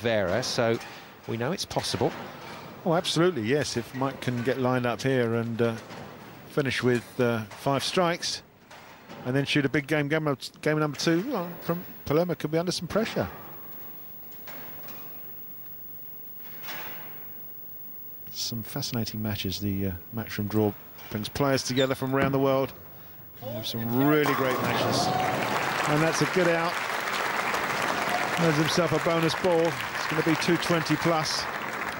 Vera, so we know it's possible. Oh, absolutely, yes. If Mike can get lined up here and finish with 5 strikes and then shoot a big game number 2, well, from Palerma could be under some pressure. Some fascinating matches. The Matchroom draw brings players together from around the world. Some really great matches. And that's a good out. Earns himself a bonus ball. It's going to be 220 plus.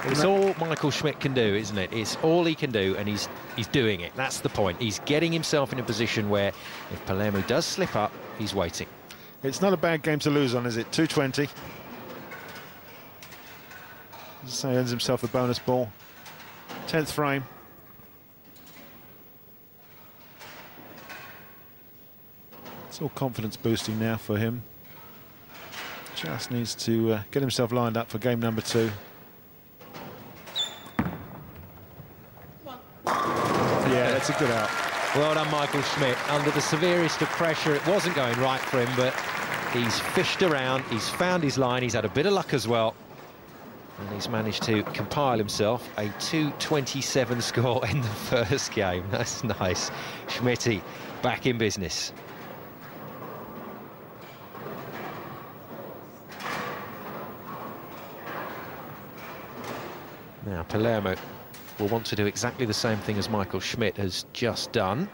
It's all Michael Schmidt can do, isn't it? It's all he can do, and he's doing it. That's the point. He's getting himself in a position where if Palermo does slip up, he's waiting. It's not a bad game to lose on, is it? 220. As I say, earns himself a bonus ball. 10th frame. It's all confidence boosting now for him. Just needs to get himself lined up for game number 2. Yeah, that's a good out. Well done, Michael Schmidt. Under the severest of pressure, it wasn't going right for him, but he's fished around, he's found his line, he's had a bit of luck as well. And he's managed to compile himself a 227 score in the first game. That's nice. Schmitty back in business. Now, Palermo will want to do exactly the same thing as Michael Schmidt has just done.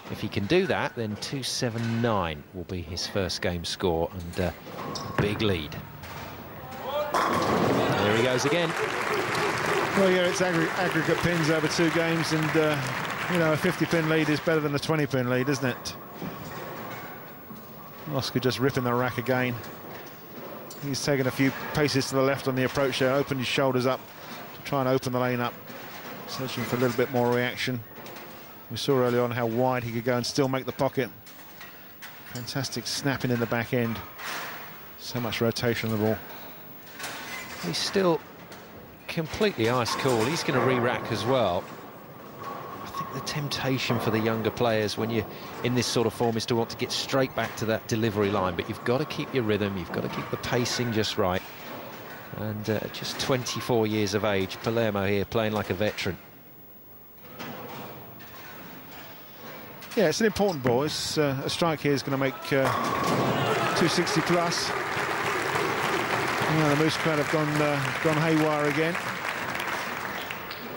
If he can do that, then 279 will be his first game score, and a big lead. There he goes again. Well, yeah, it's aggregate pins over 2 games, and, you know, a 50-pin lead is better than a 20-pin lead, isn't it? Osku just ripping the rack again. He's taken a few paces to the left on the approach there, opened his shoulders up to try and open the lane up, searching for a little bit more reaction. We saw early on how wide he could go and still make the pocket. Fantastic snapping in the back end. So much rotation on the ball. He's still completely ice cool. He's going to re-rack as well. I think the temptation for the younger players when you're in this sort of form is to want to get straight back to that delivery line, but you've got to keep your rhythm, you've got to keep the pacing just right. And just 24 years of age, Palermo here playing like a veteran. Yeah, it's an important ball. It's, a strike here is going to make 260 plus. Well, the Moose crowd have gone haywire again.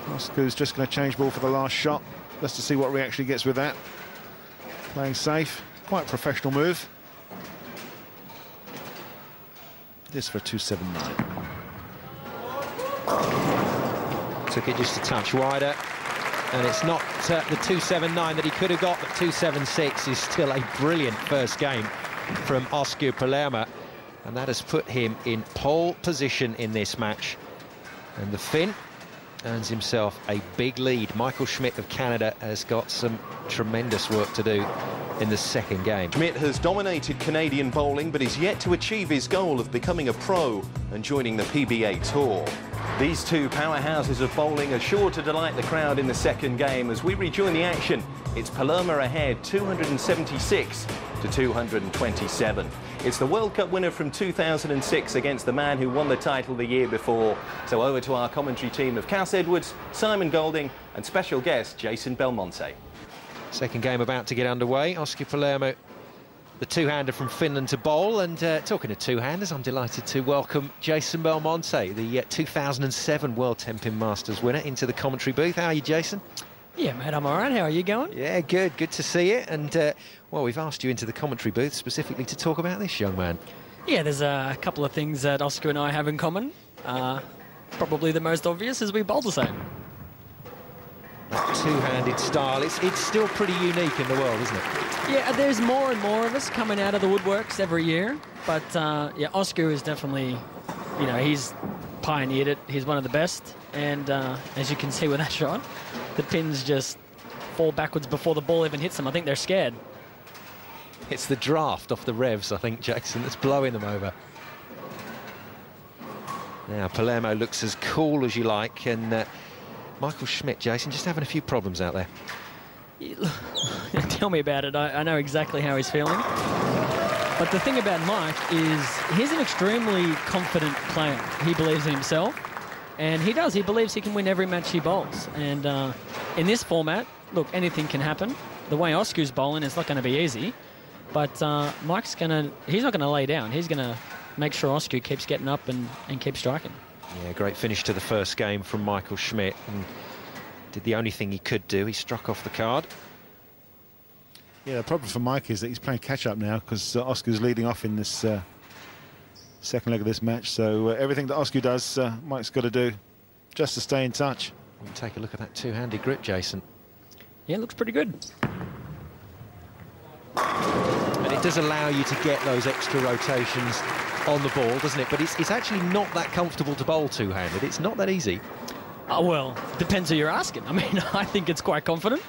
Osku's just going to change ball for the last shot. Just to see what he actually gets with that. Playing safe. Quite professional move. This for 279. Took it just a touch wider. And it's not the 279 that he could have got, but 276 is still a brilliant first game from Osku Palerma. And that has put him in pole position in this match. And the Finn earns himself a big lead. Michael Schmidt of Canada has got some tremendous work to do in the second game. Schmidt has dominated Canadian bowling, but is yet to achieve his goal of becoming a pro and joining the PBA Tour. These two powerhouses of bowling are sure to delight the crowd in the second game. As we rejoin the action, it's Palerma ahead, 276 to 227. It's the World Cup winner from 2006 against the man who won the title the year before. So over to our commentary team of Cass Edwards, Simon Golding and special guest Jason Belmonte. Second game about to get underway. Osku Palermo, the two-hander from Finland to bowl. And talking of two-handers, I'm delighted to welcome Jason Belmonte, the 2007 World 10-Pin Masters winner, into the commentary booth. How are you, Jason? Yeah, mate, I'm all right. How are you going? Yeah, good. Good to see you. And, well, we've asked you into the commentary booth specifically to talk about this young man. Yeah, there's a couple of things that Osku and I have in common. Probably the most obvious is we bowl the same. That two-handed style, it's still pretty unique in the world, isn't it? Yeah, there's more and more of us coming out of the woodworks every year. But, yeah, Osku is definitely, you know, he's pioneered it. He's one of the best. And as you can see with that shot, the pins just fall backwards before the ball even hits them. I think they're scared. It's the draft off the revs, I think, Jackson, that's blowing them over. Now, Palermo looks as cool as you like, and Michael Schmidt, Jason, just having a few problems out there. Tell me about it. I know exactly how he's feeling. But the thing about Mike is he's an extremely confident player. He believes in himself, and he does. He believes he can win every match he bowls. And in this format, look, anything can happen. The way Osku's bowling, it's not going to be easy. But Mike's he's not going to lay down. He's going to make sure Osku keeps getting up and keeps striking. Yeah, great finish to the first game from Michael Schmidt. And did the only thing he could do. He struck off the card. Yeah, the problem for Mike is that he's playing catch-up now because Osku's leading off in this second leg of this match. So everything that Osku does, Mike's got to do just to stay in touch. We can take a look at that two-handed grip, Jason. Yeah, it looks pretty good. And it does allow you to get those extra rotations on the ball, doesn't it? But it's actually not that comfortable to bowl two-handed. It's not that easy. Well, depends who you're asking. I mean, I think it's quite comfortable.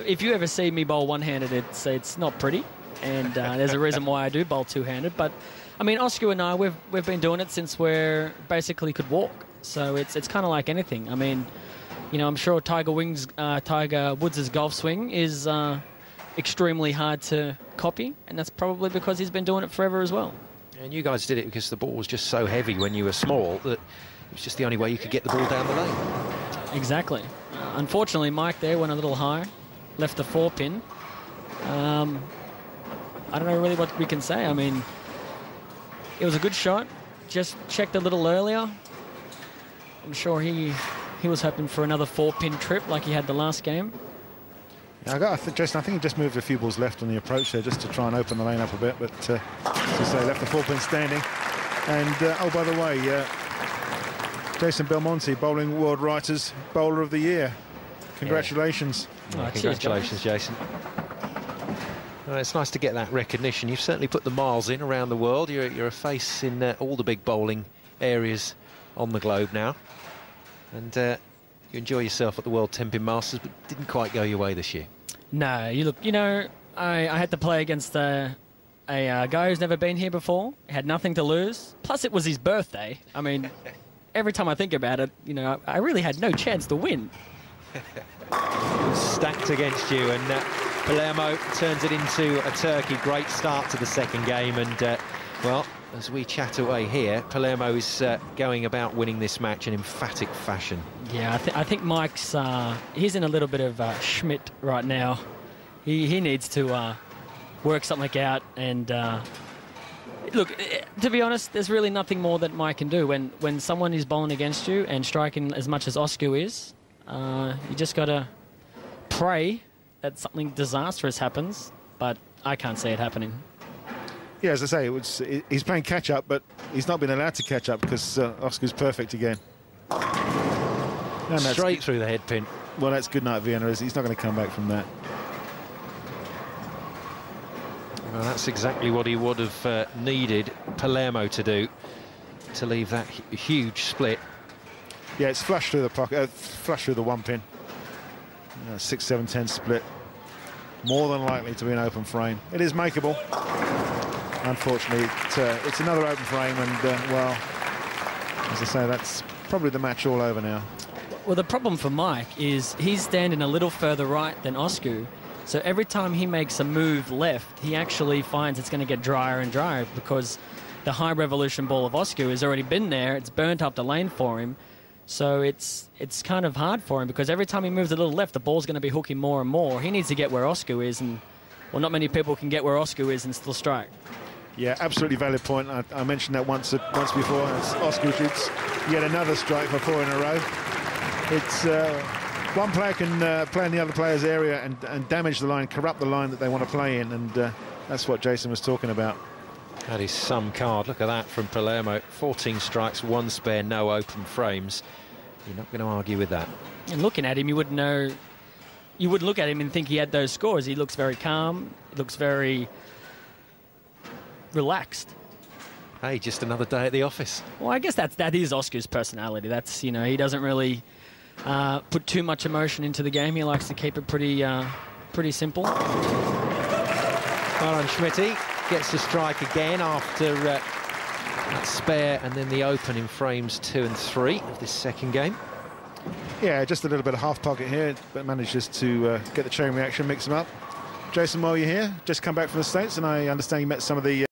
If you ever see me bowl one-handed, it's not pretty, and there's a reason why I do bowl two-handed. But I mean, Osku and I, we've been doing it since we're basically could walk. So it's kind of like anything. I mean, you know, I'm sure Tiger Woods' golf swing is extremely hard to copy, and that's probably because he's been doing it forever as well. And you guys did it because the ball was just so heavy when you were small that it was just the only way you could get the ball down the lane. Exactly. Unfortunately, Mike there went a little high, left the 4-pin. I don't know really what we can say. I mean, it was a good shot. Just checked a little earlier. I'm sure he was hoping for another 4-pin trip like he had the last game. Yeah, Jason, I think he just moved a few balls left on the approach there just to try and open the lane up a bit. But as I say, left the 4-pin standing. And oh, by the way, Jason Belmonte, Bowling World Writers Bowler of the Year. Congratulations. Yeah. Congratulations, Jason. Well, it's nice to get that recognition. You've certainly put the miles in around the world. You're a face in all the big bowling areas on the globe now. And you enjoy yourself at the World Temping Masters, but didn't quite go your way this year. No, I had to play against a guy who's never been here before. He had nothing to lose. Plus, it was his birthday. I mean, every time I think about it, I really had no chance to win. Stacked against you, and Palermo turns it into a turkey. Great start to the second game, and well, as we chat away here, Palermo is going about winning this match in emphatic fashion. Yeah, I think Mike's he's in a little bit of Schmidt right now. He needs to work something out, and look, to be honest, there's really nothing more that Mike can do when someone is bowling against you and striking as much as Osku is. You just got to pray that something disastrous happens, but I can't see it happening. Yeah, as I say, he's playing catch-up, but he's not been allowed to catch up because Osku's perfect again. And straight through the head pin. Well, that's good night, Vienna. He's not going to come back from that. Well, that's exactly what he would have needed Palermo to do to leave that huge split. Yeah, it's flush through the pocket, flush through the 1-pin. 6, 7, 10 split. More than likely to be an open frame. It is makeable. Unfortunately, it's another open frame, and well, as I say, that's probably the match all over now. Well, the problem for Mike is he's standing a little further right than Osku, so every time he makes a move left, he actually finds it's going to get drier and drier because the high revolution ball of Osku has already been there. It's burnt up the lane for him, so it's kind of hard for him because every time he moves a little left, the ball's going to be hooking more and more. He needs to get where Osku is, and well, not many people can get where Osku is and still strike. Yeah, absolutely valid point. I mentioned that once before. As Osku shoots yet another strike for 4 in a row. It's one player can play in the other player's area and damage the line, corrupt the line that they want to play in, and that's what Jason was talking about. That is some card. Look at that from Palermo. 14 strikes, 1 spare, no open frames. You're not going to argue with that. And looking at him, you wouldn't know. You wouldn't look at him and think he had those scores. He looks very calm. He looks very relaxed. Hey, just another day at the office. Well, I guess that is Osku's personality. That's, he doesn't really put too much emotion into the game. He likes to keep it pretty simple. Well on Schmidt. Gets the strike again after that spare and then the open in frames 2 and 3 of this second game. Yeah, just a little bit of half pocket here, but manages to get the chain reaction, mix them up. Jason, while you're here, just come back from the States, and I understand you met some of the